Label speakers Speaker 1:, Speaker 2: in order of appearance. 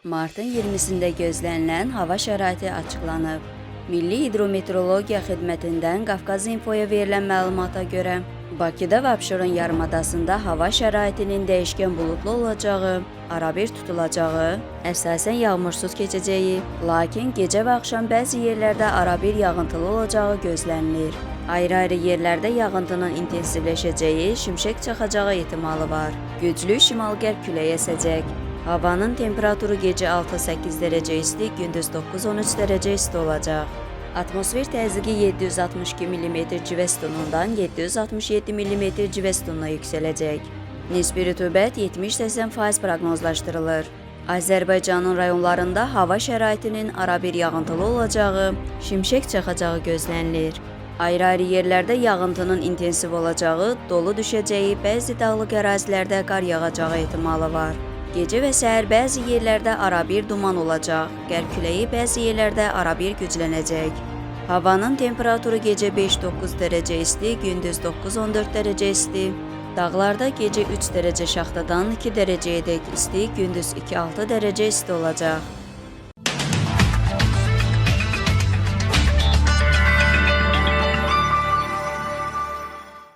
Speaker 1: Martın 20'sində gözlənilən hava şəraiti açıqlanıb. Milli Hidrometeorologiya Xidmətindən Qafqaz İnfoya verilən məlumata görə, Bakıda və Abşeron yarımadasında hava şəraitinin dəyişkən buludlu olacağı, arabir tutulacağı, əsasən yağmursuz keçəcəyi, lakin gecə və axşam bəzi yerlərdə arabir yağıntılı olacağı gözlənilir. Ayrı-ayrı yerlərdə yağıntının intensivləşəcəyi, şimşək çaxacağı ehtimalı var. Güclü şimal-qərb küləyi əsəcək. Havanın temperaturu gecə 6-8 dərəcə isti, gündüz 9-13 dərəcə isti olacaq. Atmosfer təzyiqi 762 mm civəstunundan 767 mm civəstununa yüksələcək. Nisbi rütubət 70-80% proqnozlaşdırılır. Azərbaycanın rayonlarında hava şəraitinin arabir yağıntılı olacağı, şimşək çaxacağı gözlənilir. Ayrı-ayrı yerlərdə yağıntının intensiv olacağı, dolu düşəcəyi, bəzi dağlıq ərazilərdə qar yağacağı ehtimalı var. Gecə və səhər bəzi yerlərdə arabir duman olacaq, qərb küləyi bəzi yerlərdə arabir güclənəcək. Havanın temperaturu gecə 5-9 dərəcə isti, gündüz 9-14 dərəcə isti. Dağlarda gecə 3 dərəcə şaxtadan 2 dərəcəyədək isti, gündüz 2-6 dərəcə isti olacaq.